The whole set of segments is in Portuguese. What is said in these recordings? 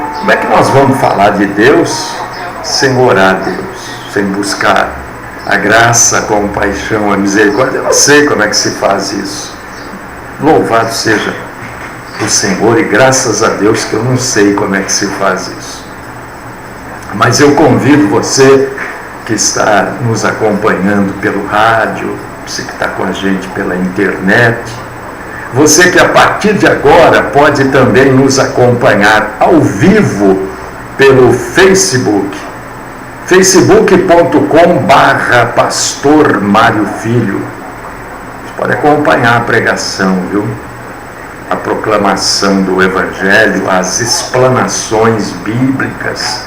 Como é que nós vamos falar de Deus sem orar a Deus, sem buscar a graça, a compaixão, a misericórdia? Eu não sei como é que se faz isso. Louvado seja o Senhor, e graças a Deus que eu não sei como é que se faz isso. Mas eu convido você que está nos acompanhando pelo rádio, você que está com a gente pela internet, você que a partir de agora pode também nos acompanhar ao vivo pelo Facebook, facebook.com/Pastor Mário Filho. Você pode acompanhar a pregação, viu? A proclamação do Evangelho, as explanações bíblicas.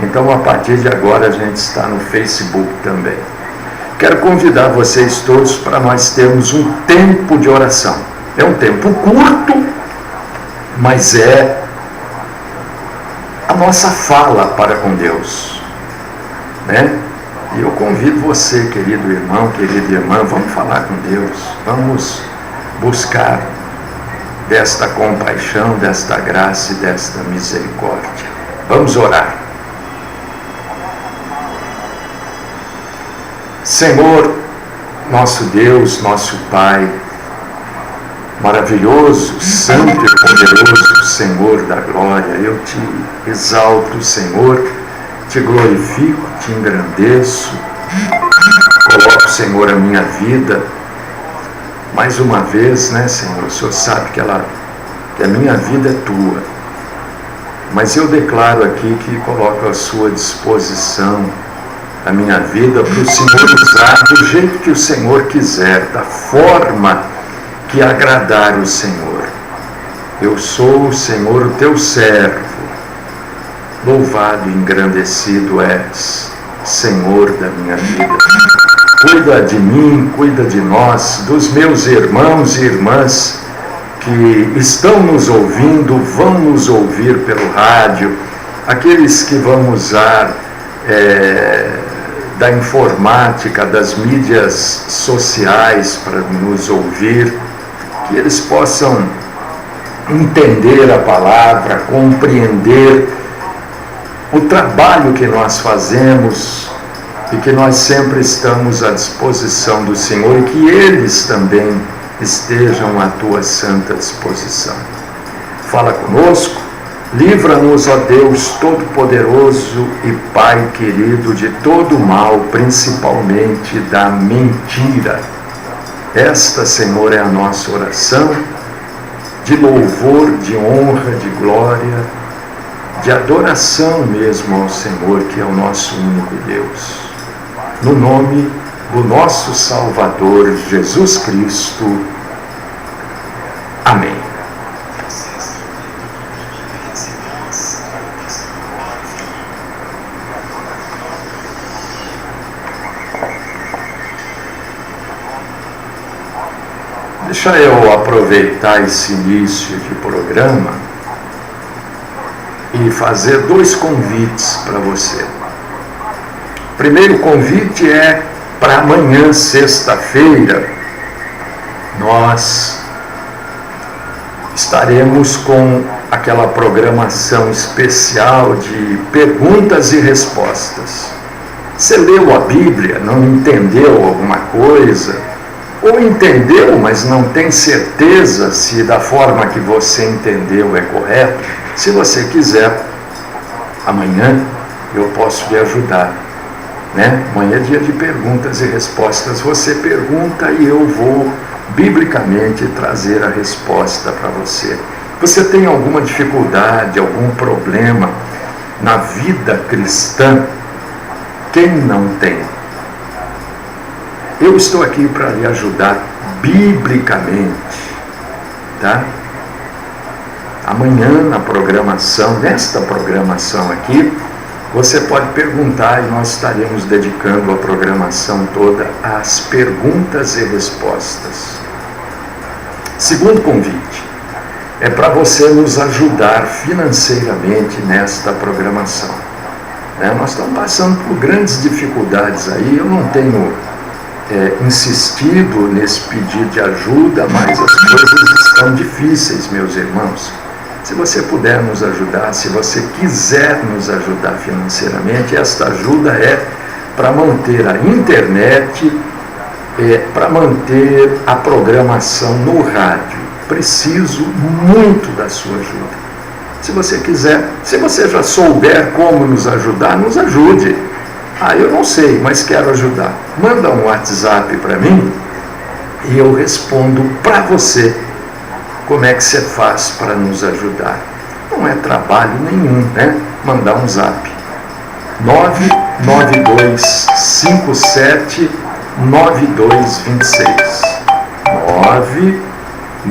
Então, a partir de agora, a gente está no Facebook também. Quero convidar vocês todos para nós termos um tempo de oração. É um tempo curto, mas é a nossa fala para com Deus, né? E eu convido você, querido irmão, querida irmã, vamos falar com Deus, vamos buscar desta compaixão, desta graça e desta misericórdia. Vamos orar. Senhor, nosso Deus, nosso Pai, maravilhoso, santo e poderoso Senhor da glória, eu te exalto, Senhor, te glorifico, te engrandeço, coloco, Senhor, a minha vida, mais uma vez, né, Senhor, o Senhor sabe que a minha vida é tua, mas eu declaro aqui que coloco à sua disposição a minha vida para o Senhor usar do jeito que o Senhor quiser, da forma que agradar o Senhor. Eu sou, Senhor, o teu servo. Louvado e engrandecido és, Senhor da minha vida. Cuida de mim, cuida de nós, dos meus irmãos e irmãs que estão nos ouvindo, vão nos ouvir pelo rádio, aqueles que vão usar da informática, das mídias sociais para nos ouvir, que eles possam entender a palavra, compreender o trabalho que nós fazemos e que nós sempre estamos à disposição do Senhor e que eles também estejam à tua santa disposição. Fala conosco, livra-nos, ó Deus Todo-Poderoso e Pai querido, de todo mal, principalmente da mentira. Esta, Senhor, é a nossa oração de louvor, de honra, de glória, de adoração mesmo ao Senhor, que é o nosso único Deus. No nome do nosso Salvador, Jesus Cristo. Amém. Deixa eu aproveitar esse início de programa e fazer dois convites para você. O primeiro convite é para amanhã, sexta-feira, nós estaremos com aquela programação especial de perguntas e respostas. Você leu a Bíblia, não entendeu alguma coisa, ou entendeu, mas não tem certeza se da forma que você entendeu é correto? Se você quiser, amanhã eu posso lhe ajudar, né? Amanhã é dia de perguntas e respostas. Você pergunta e eu vou, biblicamente, trazer a resposta para você. Você tem alguma dificuldade, algum problema na vida cristã? Quem não tem? Eu estou aqui para lhe ajudar biblicamente, tá? Amanhã na programação, nesta programação aqui, você pode perguntar e nós estaremos dedicando a programação toda às perguntas e respostas. Segundo convite, é para você nos ajudar financeiramente nesta programação. Nós estamos passando por grandes dificuldades aí, eu não tenho insistido nesse pedido de ajuda, mas as coisas estão difíceis, meus irmãos. Se você puder nos ajudar, se você quiser nos ajudar financeiramente, esta ajuda é para manter a internet, para manter a programação no rádio. Preciso muito da sua ajuda. Se você quiser, se você já souber como nos ajudar, nos ajude. Eu não sei, mas quero ajudar. Manda um WhatsApp para mim e eu respondo para você como é que você faz para nos ajudar. Não é trabalho nenhum, né? Mandar um zap. 99257 9226.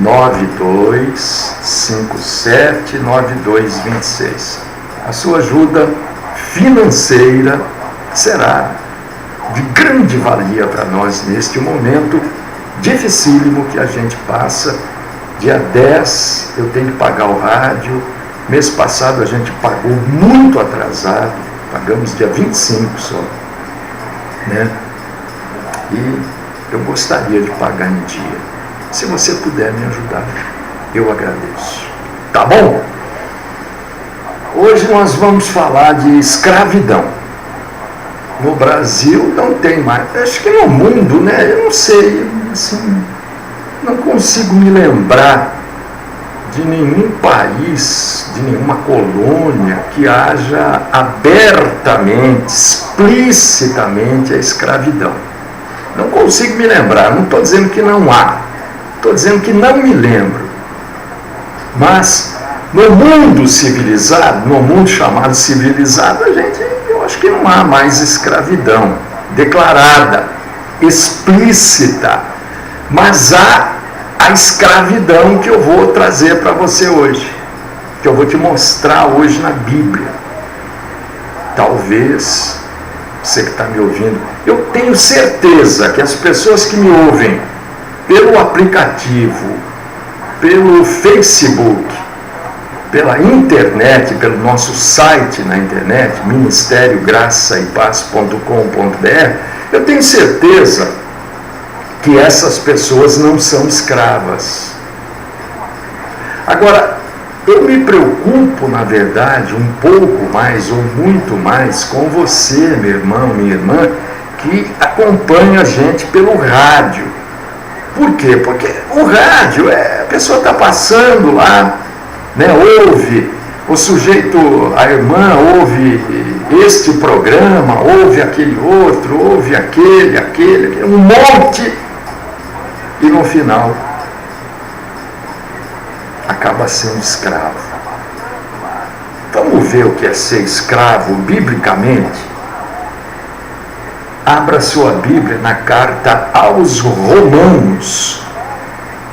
99257 9226. A sua ajuda financeira será de grande valia para nós neste momento dificílimo que a gente passa. Dia 10 eu tenho que pagar o rádio. Mês passado a gente pagou muito atrasado, pagamos dia 25 só, né? E eu gostaria de pagar em dia. Se você puder me ajudar, eu agradeço. Tá bom? Hoje nós vamos falar de escravidão. No Brasil não tem mais, acho que no mundo, né? Eu não sei, assim, não consigo me lembrar de nenhum país, de nenhuma colônia que haja abertamente, explicitamente a escravidão. Não consigo me lembrar, não estou dizendo que não há, estou dizendo que não me lembro. Mas no mundo civilizado, no mundo chamado civilizado, eu acho que não há mais escravidão declarada, explícita, mas há a escravidão que eu vou trazer para você hoje, que eu vou te mostrar hoje na Bíblia. Talvez você que está me ouvindo, eu tenho certeza que as pessoas que me ouvem pelo aplicativo, pelo Facebook, pela internet, pelo nosso site na internet, ministériograçaepaz.com.br, eu tenho certeza que essas pessoas não são escravas. Agora, eu me preocupo, na verdade, um pouco mais ou muito mais com você, meu irmão, minha irmã, que acompanha a gente pelo rádio. Por quê? Porque o rádio, a pessoa está passando lá, né, ouve, o sujeito, a irmã ouve este programa, ouve aquele outro, ouve aquele, um monte, e no final acaba sendo escravo. Vamos ver o que é ser escravo biblicamente? Abra sua Bíblia na carta aos Romanos,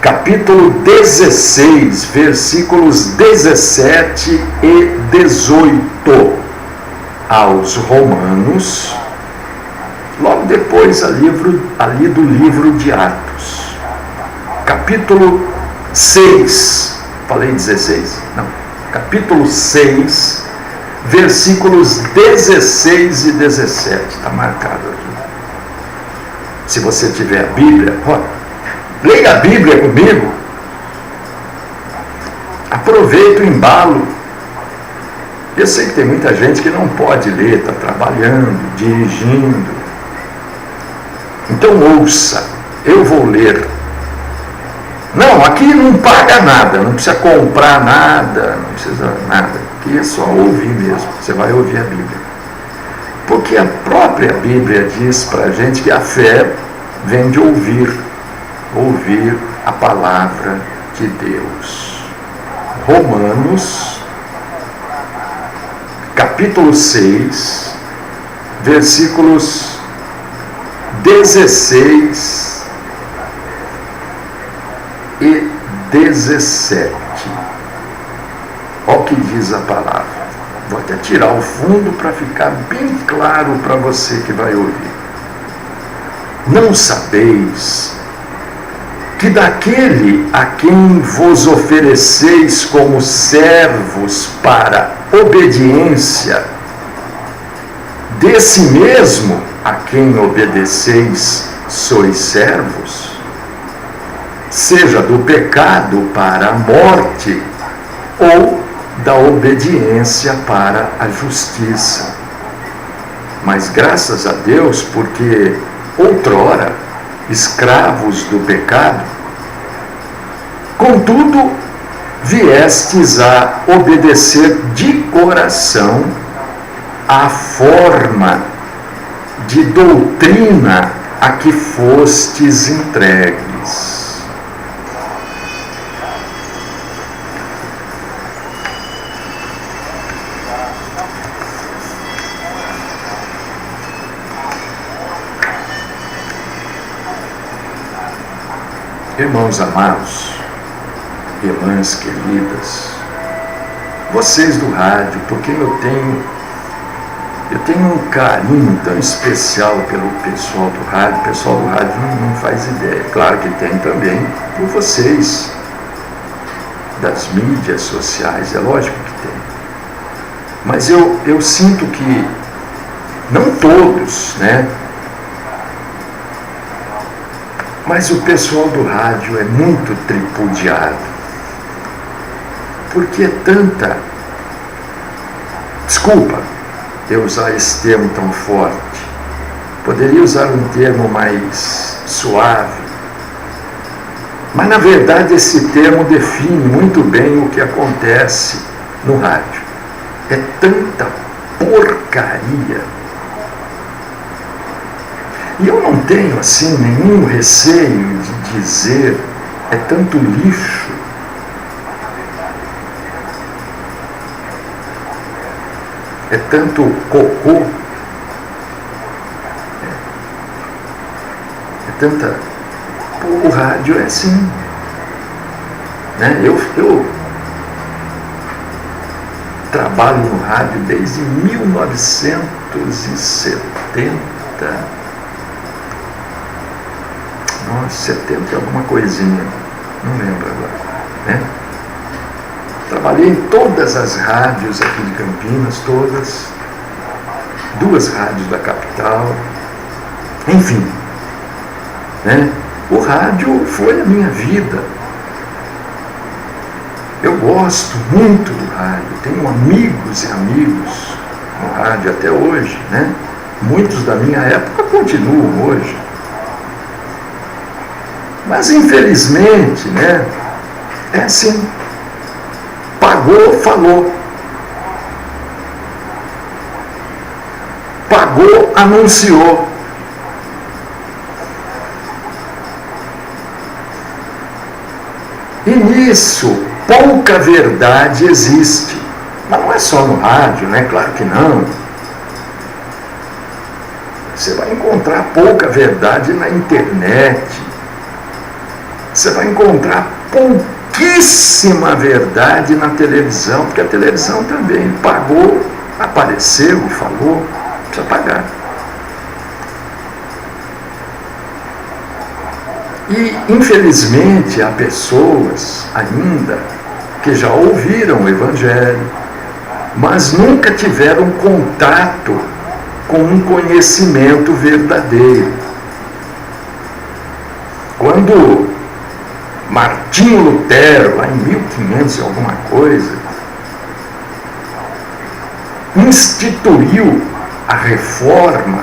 capítulo 16, versículos 17 e 18. Aos Romanos, logo depois ali do livro de Atos. Capítulo 6, falei 16, não, capítulo 6, versículos 16 e 17, está marcado aqui. Se você tiver a Bíblia, leia a Bíblia comigo, aproveita o embalo. Eu sei que tem muita gente que não pode ler, está trabalhando, dirigindo. Então ouça, eu vou ler. Não, aqui não paga nada, não precisa comprar nada, não precisa nada. Aqui é só ouvir mesmo, você vai ouvir a Bíblia. Porque a própria Bíblia diz para a gente que a fé vem de ouvir a palavra de Deus. Romanos, capítulo 6, versículos 16 e 17. Olha o que diz a palavra. Vou até tirar o fundo para ficar bem claro para você que vai ouvir. Não sabeis que daquele a quem vos ofereceis como servos para obediência, desse mesmo a quem obedeceis sois servos, seja do pecado para a morte, ou da obediência para a justiça. Mas graças a Deus, porque outrora, escravos do pecado, contudo, viestes a obedecer de coração à forma de doutrina a que fostes entregues. Irmãos amados, irmãs queridas, vocês do rádio, porque eu tenho um carinho tão especial pelo pessoal do rádio. O pessoal do rádio não faz ideia. Claro que tem também por vocês, das mídias sociais, é lógico que tem. Mas eu sinto que, não todos, né? Mas o pessoal do rádio é muito tripudiado, porque é tanta, desculpa eu usar esse termo tão forte, poderia usar um termo mais suave, mas na verdade esse termo define muito bem o que acontece no rádio. É tanta porcaria. E eu não tenho, assim, nenhum receio de dizer, é tanto lixo. É tanto cocô. É tanta... O rádio é assim. Né? Eu trabalho no rádio desde 1970. Nossa, 70 e alguma coisinha, não lembro agora, né? Trabalhei em todas as rádios aqui de Campinas, todas, 2 rádios da capital, enfim, né? O rádio foi a minha vida. Eu gosto muito do rádio, tenho amigos e amigos no rádio até hoje, né? Muitos da minha época continuam hoje. Mas infelizmente, né, é assim, pagou, falou, pagou, anunciou. E nisso, pouca verdade existe. Mas não é só no rádio, né? Claro que não. Você vai encontrar pouca verdade na internet. Você vai encontrar pouquíssima verdade na televisão, porque a televisão também pagou, apareceu, falou, precisa pagar. E, infelizmente, há pessoas ainda que já ouviram o Evangelho, mas nunca tiveram contato com um conhecimento verdadeiro. Quando Martinho Lutero, lá em 1500 e alguma coisa, instituiu a reforma,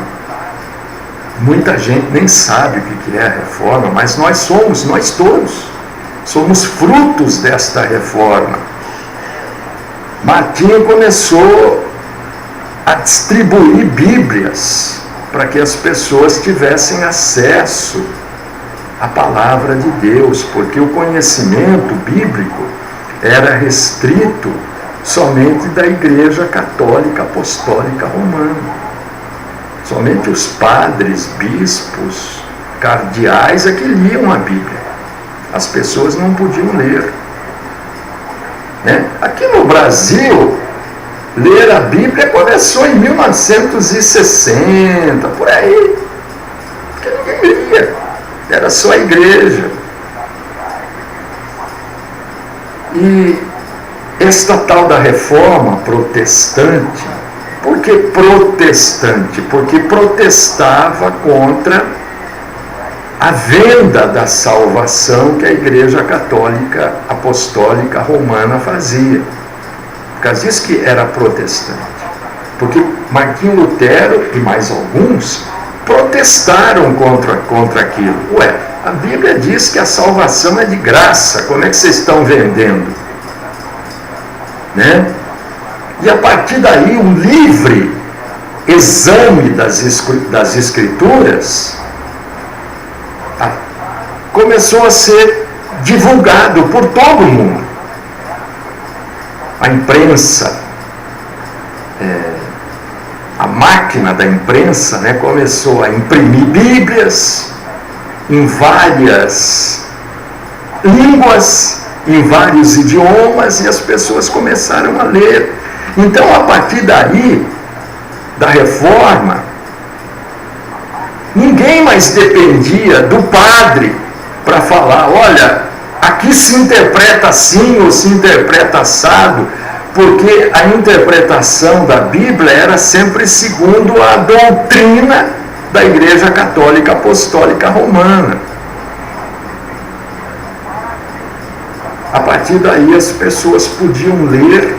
muita gente nem sabe o que é a reforma, mas nós todos, somos frutos desta reforma. Martinho começou a distribuir Bíblias para que as pessoas tivessem acesso a palavra de Deus, porque o conhecimento bíblico era restrito somente da Igreja Católica Apostólica Romana. Somente os padres, bispos, cardeais é que liam a Bíblia. As pessoas não podiam ler. Né? Aqui no Brasil, ler a Bíblia começou em 1960, por aí, porque ninguém lia. Era só a igreja. E esta tal da reforma protestante, por que protestante? Porque protestava contra a venda da salvação que a Igreja Católica Apostólica Romana fazia. Por causa disso que era protestante. Porque Martinho Lutero e mais alguns protestaram contra aquilo. Ué, a Bíblia diz que a salvação é de graça, como é que vocês estão vendendo? Né? E a partir daí, um livre exame das Escrituras começou a ser divulgado por todo mundo. A imprensa, a máquina da imprensa, né, começou a imprimir Bíblias em várias línguas, em vários idiomas, e as pessoas começaram a ler. Então, a partir daí, da Reforma, ninguém mais dependia do padre para falar, olha, aqui se interpreta assim ou se interpreta assado, porque a interpretação da Bíblia era sempre segundo a doutrina da Igreja Católica Apostólica Romana. A partir daí as pessoas podiam ler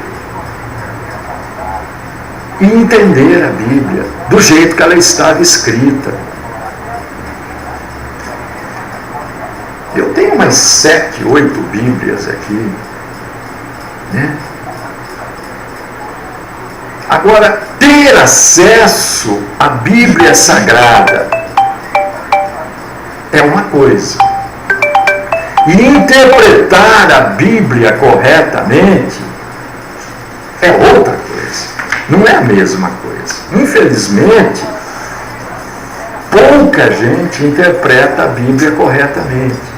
e entender a Bíblia do jeito que ela estava escrita. Eu tenho umas 7, 8 Bíblias aqui, né? Agora, ter acesso à Bíblia Sagrada é uma coisa. E interpretar a Bíblia corretamente é outra coisa. Não é a mesma coisa. Infelizmente, pouca gente interpreta a Bíblia corretamente.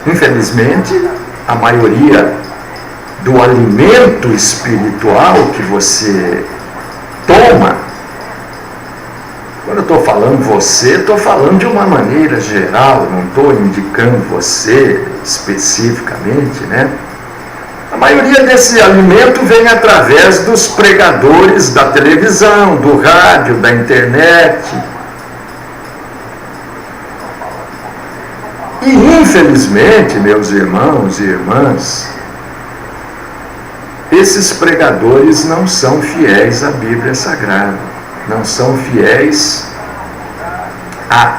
Infelizmente, a maioria do alimento espiritual que você toma, quando eu estou falando você, estou falando de uma maneira geral, não estou indicando você especificamente, né? A maioria desse alimento vem através dos pregadores da televisão, do rádio, da internet. E infelizmente, meus irmãos e irmãs, esses pregadores não são fiéis à Bíblia Sagrada, não são fiéis à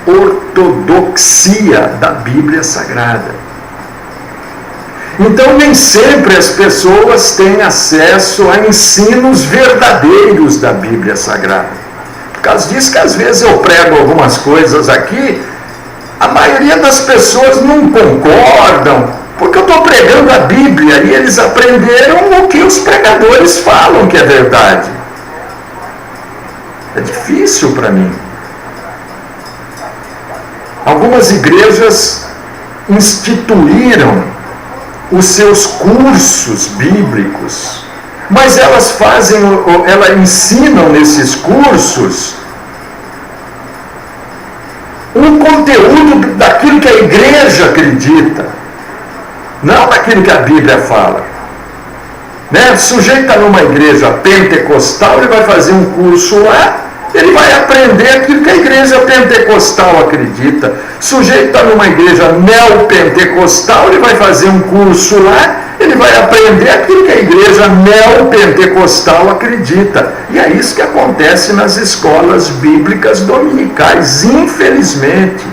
ortodoxia da Bíblia Sagrada. Então, nem sempre as pessoas têm acesso a ensinos verdadeiros da Bíblia Sagrada. Por causa disso que às vezes eu prego algumas coisas aqui, a maioria das pessoas não concordam, porque eu estou pregando a Bíblia e eles aprenderam o que os pregadores falam que é verdade. É difícil para mim. Algumas igrejas instituíram os seus cursos bíblicos, mas elas ensinam nesses cursos um conteúdo daquilo que a igreja acredita, não daquilo que a Bíblia fala. Né? O sujeito está numa igreja pentecostal, ele vai fazer um curso lá, ele vai aprender aquilo que a igreja pentecostal acredita. O sujeito está numa igreja neopentecostal, ele vai fazer um curso lá, ele vai aprender aquilo que a igreja neopentecostal acredita. E é isso que acontece nas escolas bíblicas dominicais, infelizmente.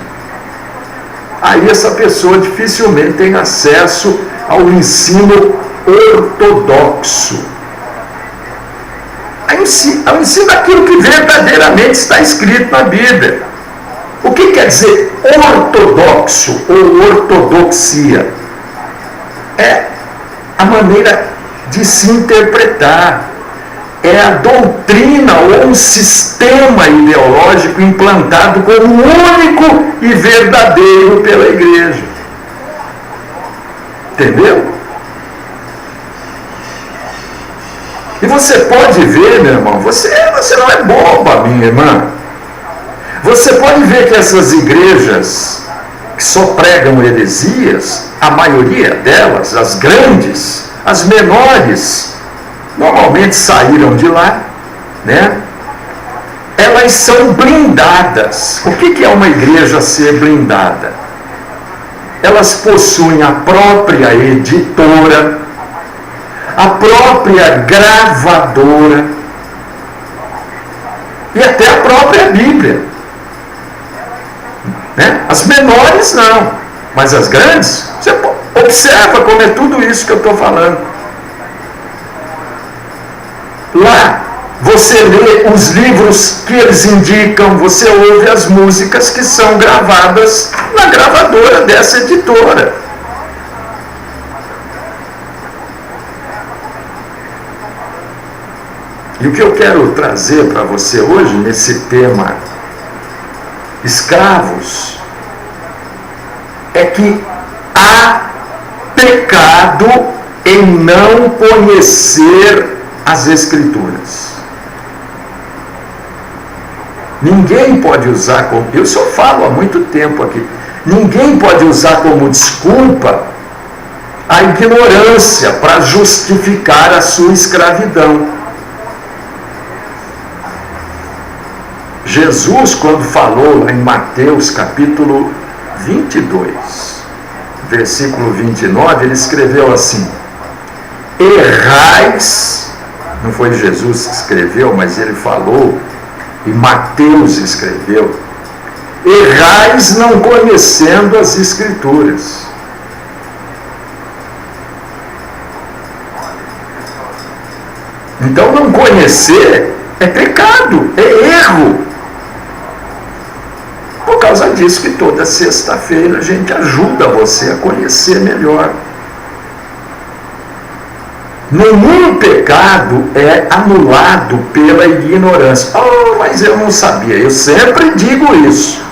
Aí essa pessoa dificilmente tem acesso ao ensino ortodoxo. Ao ensino daquilo que verdadeiramente está escrito na Bíblia. O que quer dizer ortodoxo ou ortodoxia? É a maneira de se interpretar. É a doutrina ou um sistema ideológico implantado como único e verdadeiro pela igreja. Entendeu? E você pode ver, meu irmão, você não é boba, minha irmã. Você pode ver que essas igrejas que só pregam heresias, a maioria delas, as grandes, as menores, normalmente saíram de lá, né? elas são blindadas. O que é uma igreja ser blindada? Elas possuem a própria editora, a própria gravadora e até a própria Bíblia. Né? As menores não, mas as grandes, você observa como é tudo isso que eu estou falando. Lá você lê os livros que eles indicam, você ouve as músicas que são gravadas na gravadora dessa editora. E o que eu quero trazer para você hoje, nesse tema escravos, é que há pecado em não conhecer as Escrituras. Ninguém pode usar como... Eu só falo há muito tempo aqui. Ninguém pode usar como desculpa a ignorância para justificar a sua escravidão. Jesus, quando falou lá em Mateus capítulo 22, versículo 29, ele escreveu assim: errais, não foi Jesus que escreveu, mas ele falou, e Mateus escreveu, errais não conhecendo as Escrituras. Então não conhecer é pecado, é erro. Por causa disso que toda sexta-feira a gente ajuda você a conhecer melhor. Nenhum pecado é anulado pela ignorância. Oh, mas eu não sabia. Eu sempre digo isso.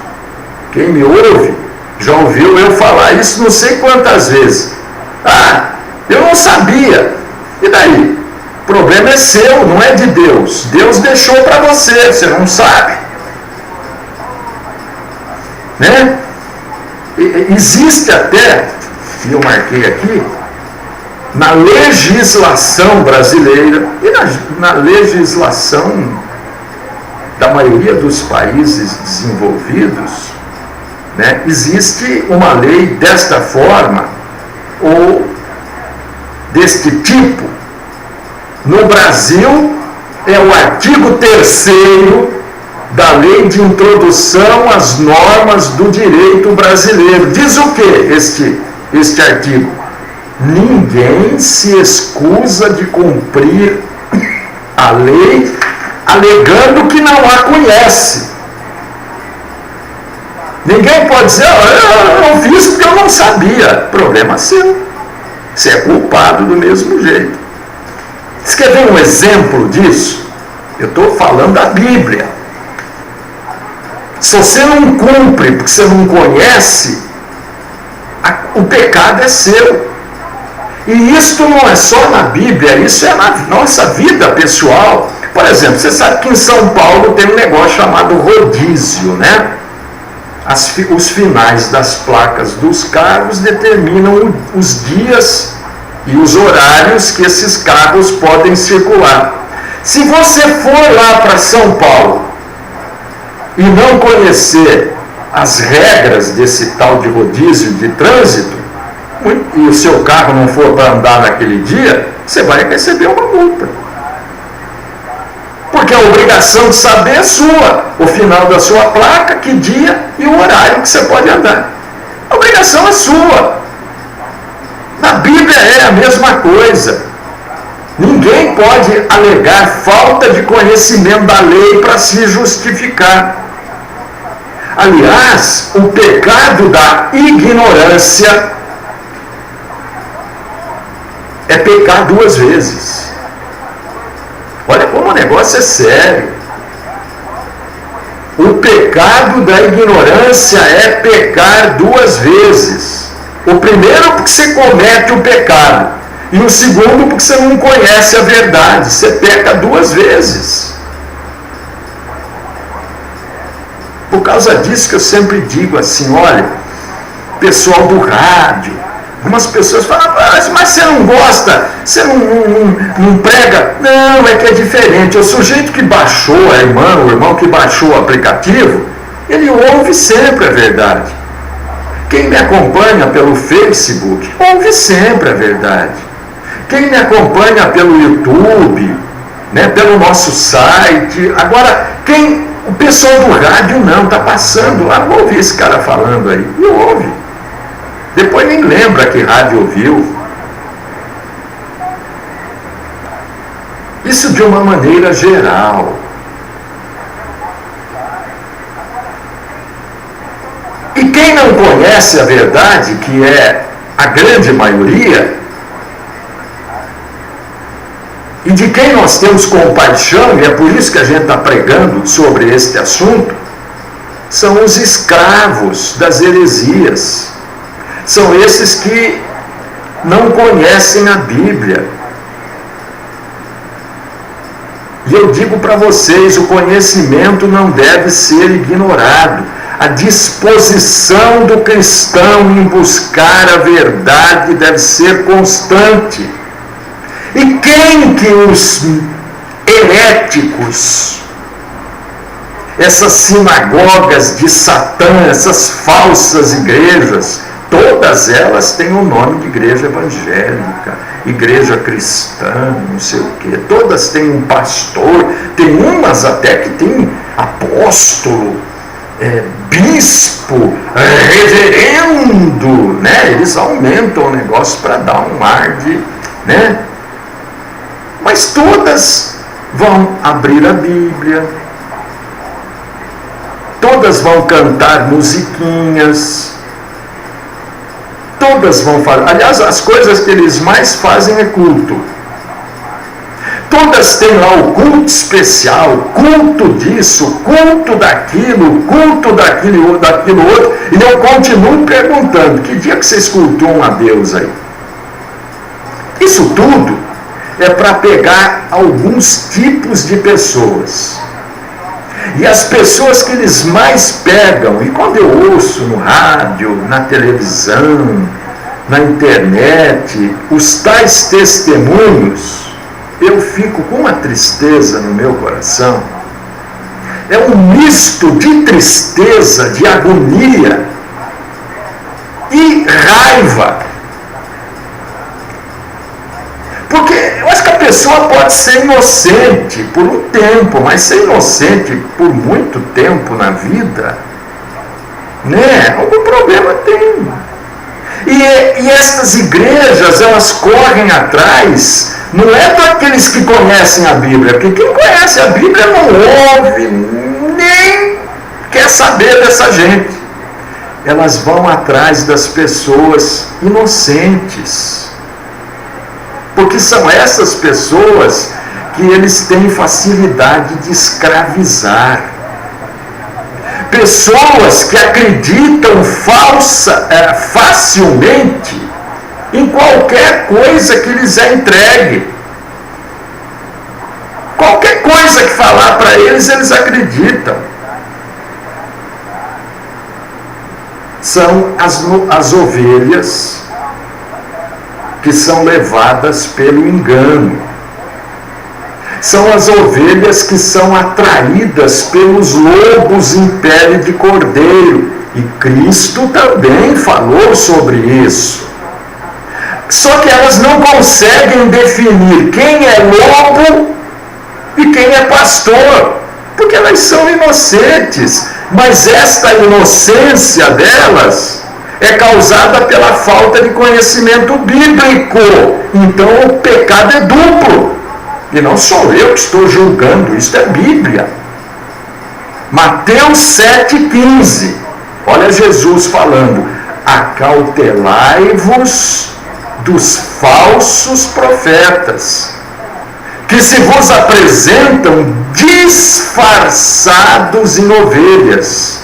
Quem me ouve já ouviu eu falar isso não sei quantas vezes. Ah, eu não sabia. E daí? O problema é seu, não é de Deus. Deus deixou para você, você não sabe. Né? Existe até, e eu marquei aqui, na legislação brasileira e na legislação da maioria dos países desenvolvidos, né, existe uma lei desta forma ou deste tipo. No Brasil é o artigo 3º da Lei de Introdução às Normas do Direito Brasileiro. Diz o que este artigo? Ninguém se excusa de cumprir a lei alegando que não a conhece. Ninguém pode dizer, eu não fiz porque eu não sabia. Problema seu. Você é culpado do mesmo jeito. Você quer ver um exemplo disso? Eu estou falando da Bíblia. Se você não cumpre porque você não conhece, o pecado é seu. E isso não é só na Bíblia, isso é na nossa vida pessoal. Por exemplo, você sabe que em São Paulo tem um negócio chamado rodízio, né? Os finais das placas dos carros determinam os dias e os horários que esses carros podem circular. Se você for lá para São Paulo e não conhecer as regras desse tal de rodízio de trânsito, e o seu carro não for para andar naquele dia, você vai receber uma multa. Porque a obrigação de saber é sua, o final da sua placa, que dia e o horário que você pode andar. A obrigação é sua. Na Bíblia é a mesma coisa. Ninguém pode alegar falta de conhecimento da lei para se justificar. Aliás, o pecado da ignorância é pecar 2 vezes. Olha como o negócio é sério. O pecado da ignorância é pecar 2 vezes. O primeiro porque você comete o pecado. E o segundo porque você não conhece a verdade. Você peca 2 vezes. Por causa disso que eu sempre digo assim, olha, pessoal do rádio, Algumas pessoas falam, mas você não gosta, você não prega. Não, é que é diferente. O sujeito que baixou o irmão que baixou o aplicativo, ele ouve sempre a verdade. Quem me acompanha pelo Facebook, ouve sempre a verdade. Quem me acompanha pelo YouTube, né, pelo nosso site. Agora, o pessoal do rádio não, está passando lá, vou ouvir esse cara falando aí. E ouve. Depois nem lembra que rádio ouviu. Isso de uma maneira geral. E quem não conhece a verdade, que é a grande maioria, e de quem nós temos compaixão, e é por isso que a gente está pregando sobre este assunto, são os escravos das heresias. São esses que não conhecem a Bíblia. E eu digo para vocês, o conhecimento não deve ser ignorado. A disposição do cristão em buscar a verdade deve ser constante. E quem que os heréticos, essas sinagogas de Satã, essas falsas igrejas, todas elas têm o nome de igreja evangélica, igreja cristã, não sei o quê. Todas têm um pastor, tem umas até que tem apóstolo, bispo, reverendo, né? Eles aumentam o negócio para dar um ar de, né? Mas todas vão abrir a Bíblia, todas vão cantar musiquinhas, todas vão fazer. Aliás, as coisas que eles mais fazem é culto. Todas têm lá o culto especial, culto disso, culto daquilo outro. E eu continuo perguntando, que dia que vocês cultuam a Deus aí? Isso tudo é para pegar alguns tipos de pessoas. E as pessoas que eles mais pegam, e quando eu ouço no rádio, na televisão, na internet, os tais testemunhos, eu fico com uma tristeza no meu coração. É um misto de tristeza, de agonia e raiva. Porque eu acho que a pessoa pode ser inocente por um tempo, mas ser inocente por muito tempo na vida, né? Algum problema tem. E estas igrejas, elas correm atrás, não é daqueles que conhecem a Bíblia, porque quem conhece a Bíblia não ouve, nem quer saber dessa gente. Elas vão atrás das pessoas inocentes. Porque são essas pessoas que eles têm facilidade de escravizar. Pessoas que acreditam facilmente em qualquer coisa que lhes é entregue. Qualquer coisa que falar para eles, eles acreditam. São as ovelhas que são levadas pelo engano. São as ovelhas que são atraídas pelos lobos em pele de cordeiro. E Cristo também falou sobre isso. Só que elas não conseguem definir quem é lobo e quem é pastor, porque elas são inocentes. Mas esta inocência delas é causada pela falta de conhecimento bíblico. Então o pecado é duplo. E não sou eu que estou julgando, isso é Bíblia. Mateus 7,15. Olha Jesus falando: acautelai-vos dos falsos profetas, que se vos apresentam disfarçados em ovelhas,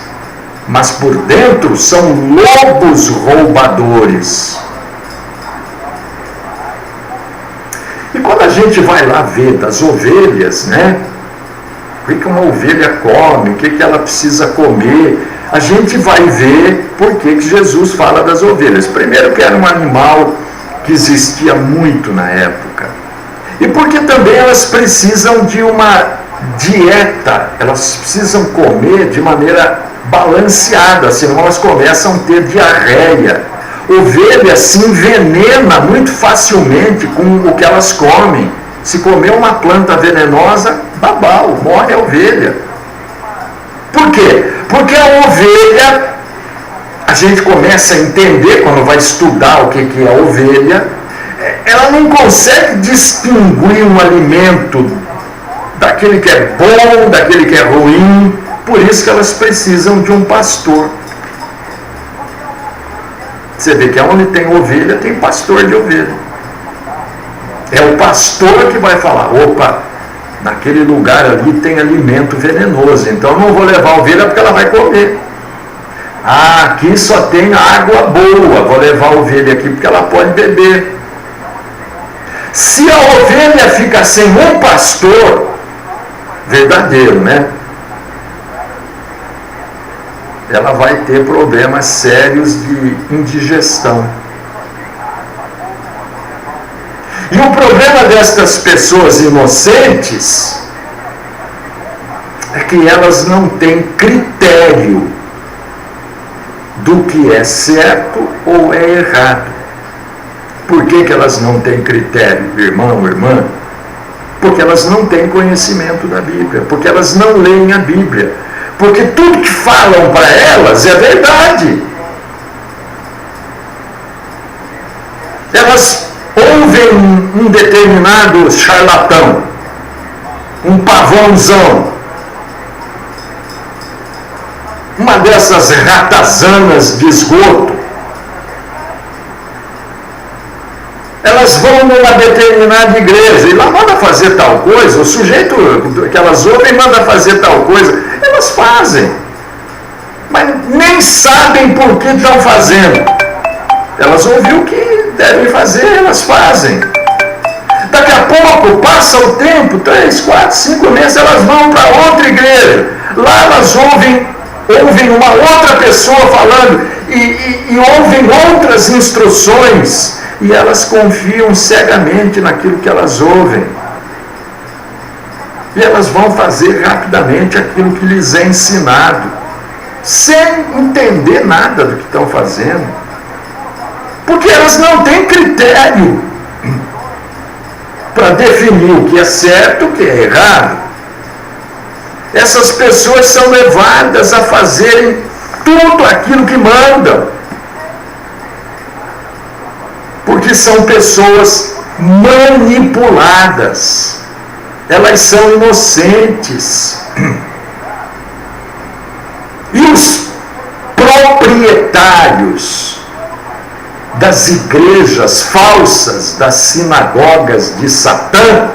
mas por dentro são lobos roubadores. E quando a gente vai lá ver das ovelhas, né? O que uma ovelha come, o que ela precisa comer, a gente vai ver por que Jesus fala das ovelhas. Primeiro, que era um animal que existia muito na época, e porque também elas precisam de uma dieta, elas precisam comer de maneira balanceada, senão elas começam a ter diarreia. Ovelha se envenena muito facilmente com o que elas comem. Se comer uma planta venenosa, babau, morre a ovelha. Por quê? Porque a ovelha, a gente começa a entender quando vai estudar o que é a ovelha, ela não consegue distinguir um alimento daquele que é bom, daquele que é ruim. Por isso que elas precisam de um pastor. Você vê que onde tem ovelha, tem pastor de ovelha. É o pastor que vai falar: opa, naquele lugar ali tem alimento venenoso, então não vou levar a ovelha porque ela vai comer. Ah, aqui só tem água boa, vou levar a ovelha aqui porque ela pode beber. Se a ovelha fica sem um pastor verdadeiro, né? Ela vai ter problemas sérios de indigestão. E o problema destas pessoas inocentes é que elas não têm critério do que é certo ou é errado. Por que elas não têm critério, irmão, irmã? Porque elas não têm conhecimento da Bíblia, porque elas não leem a Bíblia, porque tudo que falam para elas é verdade. Elas ouvem um determinado charlatão, um pavãozão, uma dessas ratazanas de esgoto. Elas vão numa determinada igreja e lá manda fazer tal coisa, o sujeito que elas ouvem manda fazer tal coisa, elas fazem, mas nem sabem por que estão fazendo. Elas ouviram o que devem fazer, elas fazem. Daqui a pouco, passa o tempo, 3, 4, 5 meses, elas vão para outra igreja. Lá elas ouvem uma outra pessoa falando e ouvem outras instruções. E elas confiam cegamente naquilo que elas ouvem. E elas vão fazer rapidamente aquilo que lhes é ensinado, sem entender nada do que estão fazendo. Porque elas não têm critério para definir o que é certo e o que é errado. Essas pessoas são levadas a fazerem tudo aquilo que mandam. Porque são pessoas manipuladas. Elas são inocentes. E os proprietários das igrejas falsas, das sinagogas de Satã,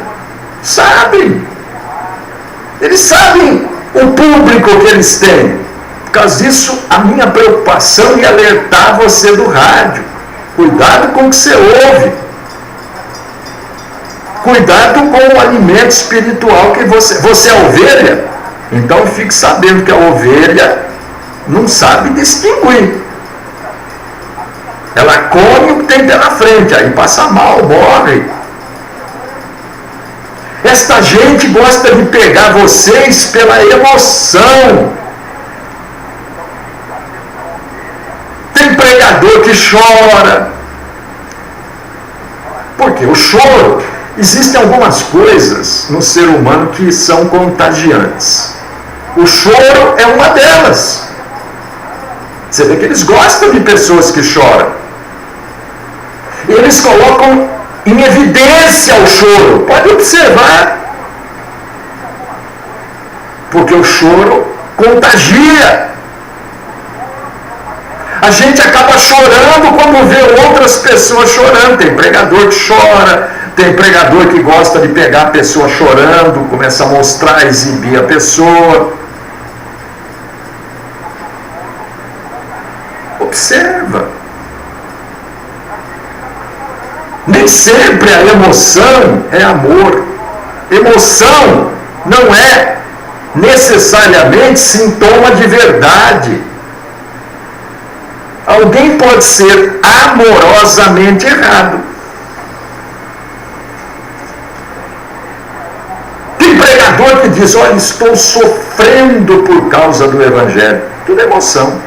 sabem. Eles sabem o público que eles têm. Por causa disso, a minha preocupação é alertar você do rádio. Cuidado com o que você ouve. Cuidado com o alimento espiritual que você é ovelha. Então fique sabendo que a ovelha não sabe distinguir. Ela come o que tem pela frente, aí passa mal, morre. Esta gente gosta de pegar vocês pela emoção. Tem pregador que chora. Porque o choro, existem algumas coisas no ser humano que são contagiantes. O choro é uma delas. Você vê que eles gostam de pessoas que choram. E eles colocam em evidência o choro. Pode observar. Porque o choro contagia. A gente acaba chorando quando vê outras pessoas chorando. Tem pregador que chora, tem pregador que gosta de pegar a pessoa chorando, começa a mostrar, exibir a pessoa. Observa. Nem sempre a emoção é amor. Emoção não é necessariamente sintoma de verdade. Alguém pode ser amorosamente errado. Tem pregador que diz: olha, estou sofrendo por causa do Evangelho. Tudo emoção.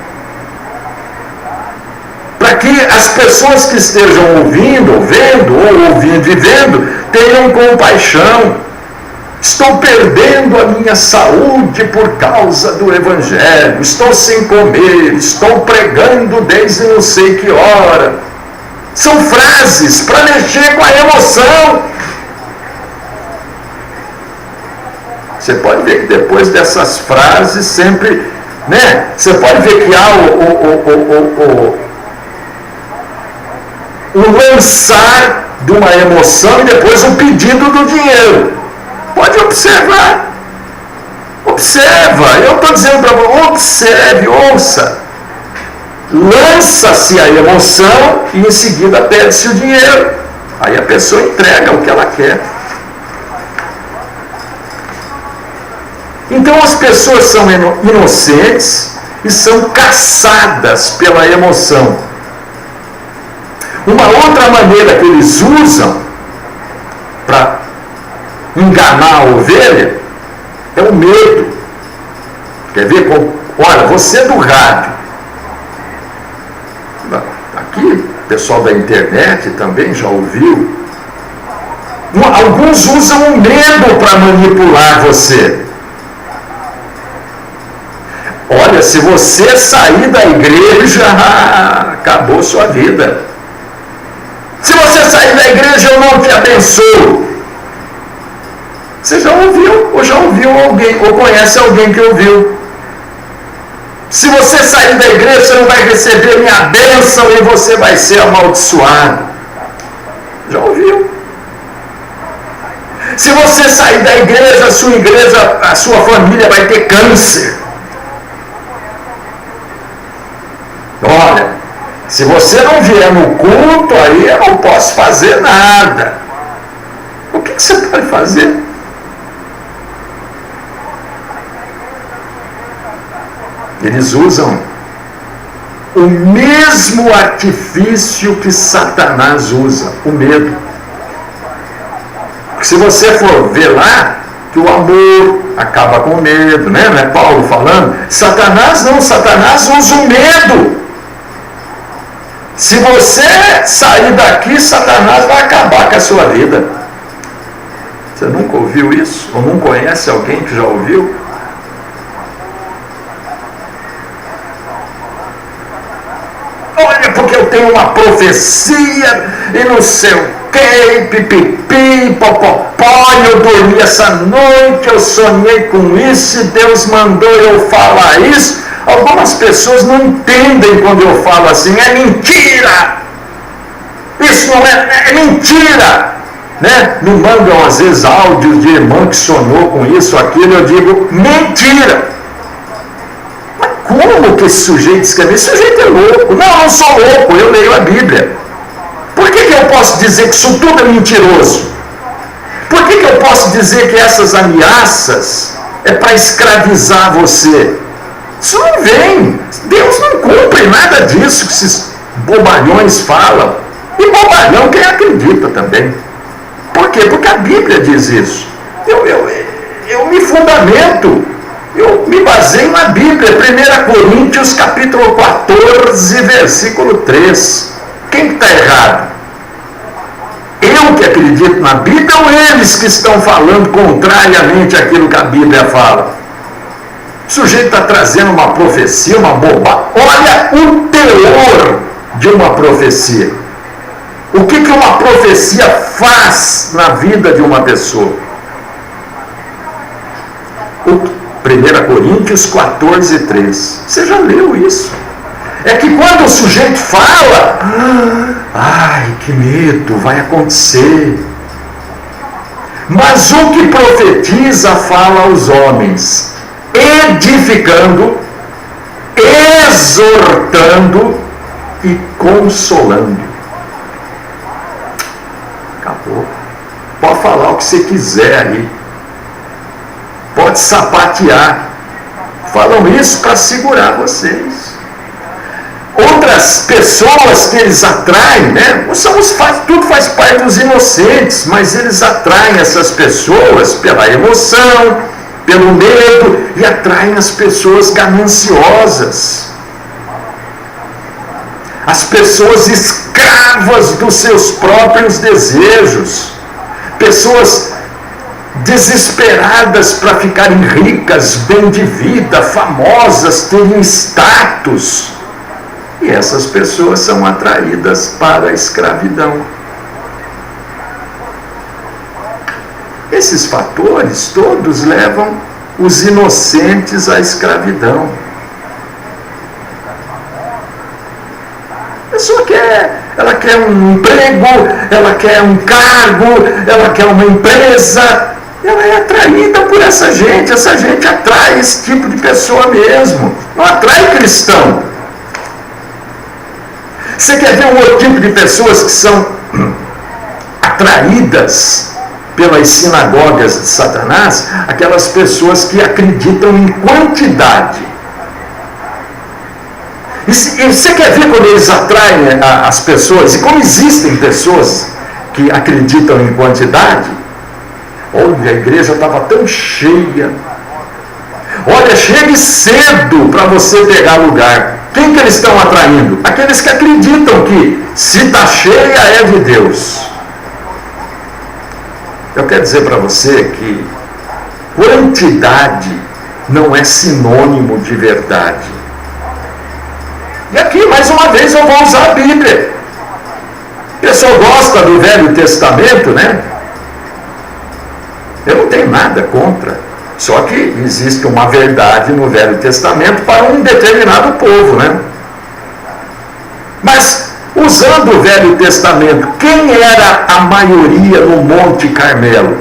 Para que as pessoas que estejam ouvindo, vendo, ou ouvindo e vendo, tenham compaixão. Estou perdendo a minha saúde por causa do Evangelho. Estou sem comer, estou pregando desde não sei que hora. São frases para mexer com a emoção. Você pode ver que depois dessas frases sempre, né? Você pode ver que há o lançar de uma emoção e depois o pedido do dinheiro. Pode observar. Observa. Eu estou dizendo para você, observe, ouça. Lança-se a emoção e em seguida pede-se o dinheiro. Aí a pessoa entrega o que ela quer. Então as pessoas são inocentes e são caçadas pela emoção. Uma outra maneira que eles usam para enganar a ovelha é o medo. Quer ver? Olha, você é do rádio. Aqui, o pessoal da internet também já ouviu. Alguns usam o medo para manipular você. Olha, se você sair da igreja, acabou sua vida. Se você sair da igreja, eu não te abençoo. Você já ouviu, ou já ouviu alguém, ou conhece alguém que ouviu. Se você sair da igreja, você não vai receber minha bênção e você vai ser amaldiçoado. Já ouviu? Se você sair da igreja, a sua família vai ter câncer. Olha, se você não vier no culto, aí eu não posso fazer nada. O que você pode fazer? Eles usam o mesmo artifício que Satanás usa, o medo. Porque se você for ver lá, que o amor acaba com o medo, né? Não é Paulo falando? Satanás não, Satanás usa o medo. Se você sair daqui, Satanás vai acabar com a sua vida. Você nunca ouviu isso? Ou não conhece alguém que já ouviu? Olha, porque eu tenho uma profecia e não sei o que, pipipi, popopó, eu dormi essa noite, eu sonhei com isso e Deus mandou eu falar isso. Algumas pessoas não entendem quando eu falo assim, é mentira! Isso não é mentira! Né? Me mandam às vezes áudios de irmão que sonhou com isso, aquilo, eu digo, mentira! Mas como que esse sujeito escreveu? Esse sujeito é louco. Não, eu não sou louco, eu leio a Bíblia. Por que eu posso dizer que isso tudo é mentiroso? Por que eu posso dizer que essas ameaças é para escravizar você? Isso não vem. Deus não cumpre nada disso que esses bobalhões falam. E bobalhão quem acredita também. Por quê? Porque a Bíblia diz isso. Eu me fundamento, eu me baseio na Bíblia. 1 Coríntios capítulo 14, versículo 3. Quem está errado? Eu que acredito na Bíblia ou eles que estão falando contrariamente àquilo que a Bíblia fala? O sujeito está trazendo uma profecia, uma bobagem. Olha o teor de uma profecia. O que uma profecia faz na vida de uma pessoa? 1 Coríntios 14, 3. Você já leu isso? É que quando o sujeito fala, ai, que medo, vai acontecer. Mas o que profetiza fala aos homens, edificando, exortando e consolando. Acabou. Pode falar o que você quiser aí. Pode sapatear. Falam isso para segurar vocês. outras pessoas que eles atraem, né? Tudo faz parte dos inocentes, mas eles atraem essas pessoas pela emoção, pelo medo, e atraem as pessoas gananciosas, as pessoas escravas dos seus próprios desejos, pessoas desesperadas para ficarem ricas, bem de vida, famosas, terem status. E essas pessoas são atraídas para a escravidão. Esses fatores todos levam os inocentes à escravidão. A pessoa ela quer um emprego, ela quer um cargo, ela quer uma empresa, ela é atraída por essa gente atrai esse tipo de pessoa mesmo, não atrai cristão. Você quer ver um outro tipo de pessoas que são atraídas pelas sinagogas de Satanás? Aquelas pessoas que acreditam em quantidade. E você quer ver como eles atraem as pessoas? E como existem pessoas que acreditam em quantidade? Olha, a igreja estava tão cheia. Olha, chegue cedo para você pegar lugar. Quem que eles estão atraindo? Aqueles que acreditam que se está cheia é de Deus. Eu quero dizer para você que quantidade não é sinônimo de verdade. E aqui, mais uma vez, eu vou usar a Bíblia. O pessoal gosta do Velho Testamento, né? Eu não tenho nada contra. Só que existe uma verdade no Velho Testamento para um determinado povo, né? Mas, usando o Velho Testamento, quem era a maioria no Monte Carmelo?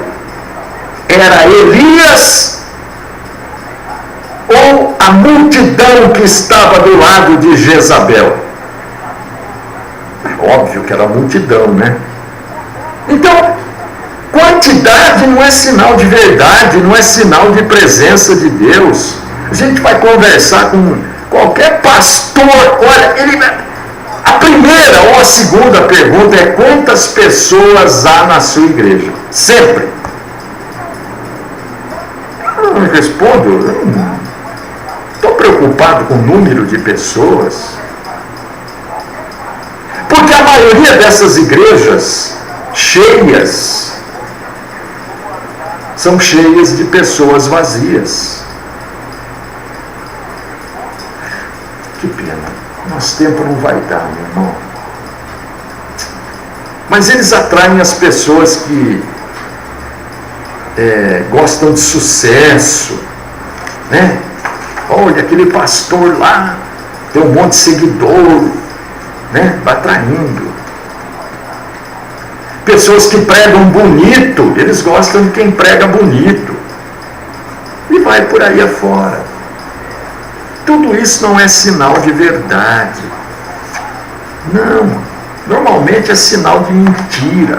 Era Elias ou a multidão que estava do lado de Jezabel? Óbvio que era a multidão, né? Então, quantidade não é sinal de verdade, não é sinal de presença de Deus. A gente vai conversar com qualquer pastor, olha, a primeira ou a segunda pergunta é: quantas pessoas há na sua igreja? Sempre. Eu não respondo, estou preocupado com o número de pessoas. Porque a maioria dessas igrejas cheias são cheias de pessoas vazias. Que pena, nosso tempo não vai dar, meu irmão. Mas eles atraem as pessoas que gostam de sucesso, né? Olha, aquele pastor lá tem um monte de seguidor, né? Vai atraindo. Pessoas que pregam bonito, eles gostam de quem prega bonito. E vai por aí afora. Tudo isso não é sinal de verdade. Não. Normalmente é sinal de mentira.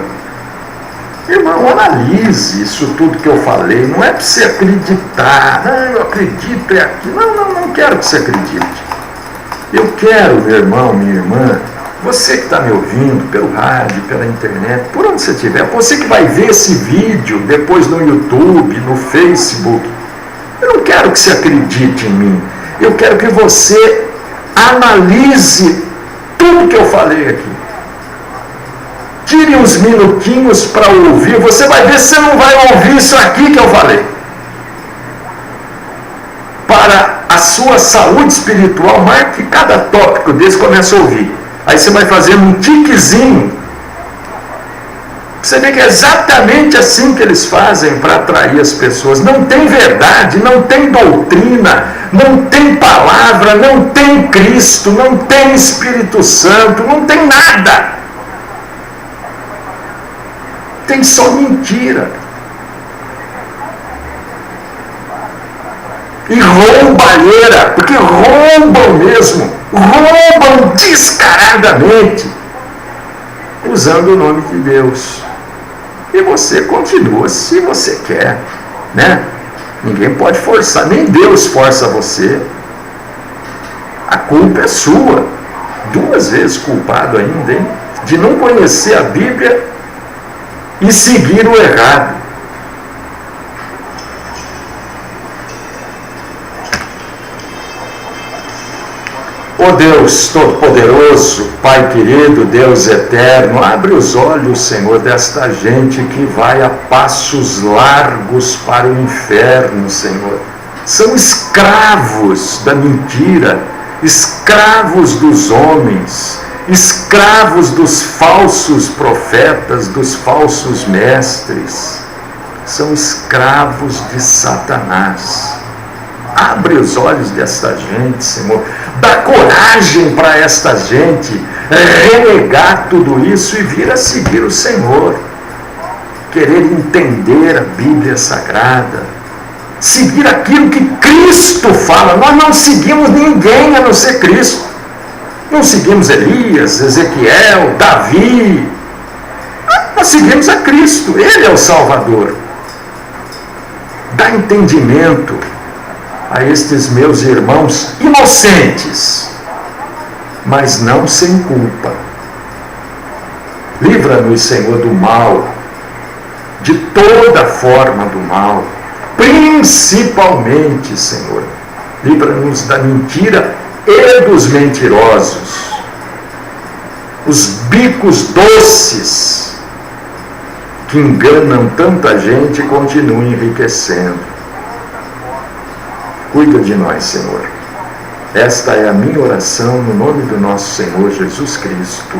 Irmão, analise isso tudo que eu falei. Não é para você acreditar. Não, eu acredito, é aquilo. Não quero que você acredite. Eu quero, meu irmão, minha irmã, você que está me ouvindo pelo rádio, pela internet, por onde você estiver, você que vai ver esse vídeo depois no YouTube, no Facebook, eu não quero que você acredite em mim. Eu quero que você analise tudo que eu falei aqui. Tire uns minutinhos para ouvir. Você vai ver se você não vai ouvir isso aqui que eu falei. Para a sua saúde espiritual, marque cada tópico desse, começa a ouvir. Aí você vai fazendo um tiquezinho. Você vê que é exatamente assim que eles fazem para atrair as pessoas. Não tem verdade, não tem doutrina, não tem palavra, não tem Cristo, não tem Espírito Santo, não tem nada. Tem só mentira. E roubalheira, porque roubam mesmo, roubam descaradamente, usando o nome de Deus. E você continua se você quer, né? Ninguém pode forçar, nem Deus força você. A culpa é sua. 2 vezes culpado ainda, hein? De não conhecer a Bíblia e seguir o errado. Ó Deus Todo-Poderoso, Pai querido, Deus eterno, abre os olhos, Senhor, desta gente que vai a passos largos para o inferno, Senhor. São escravos da mentira, escravos dos homens, escravos dos falsos profetas, dos falsos mestres. São escravos de Satanás. Abre os olhos desta gente, Senhor. Dá coragem para esta gente renegar tudo isso e vir a seguir o Senhor. Querer entender a Bíblia Sagrada. Seguir aquilo que Cristo fala. Nós não seguimos ninguém a não ser Cristo. Não seguimos Elias, Ezequiel, Davi. Nós seguimos a Cristo. Ele é o Salvador. Dá entendimento a estes meus irmãos inocentes, mas não sem culpa. Livra-nos, Senhor, do mal, de toda forma do mal, principalmente, Senhor, livra-nos da mentira e dos mentirosos, os bicos doces que enganam tanta gente e continuam enriquecendo. Cuida de nós, Senhor. Esta é a minha oração no nome do nosso Senhor Jesus Cristo.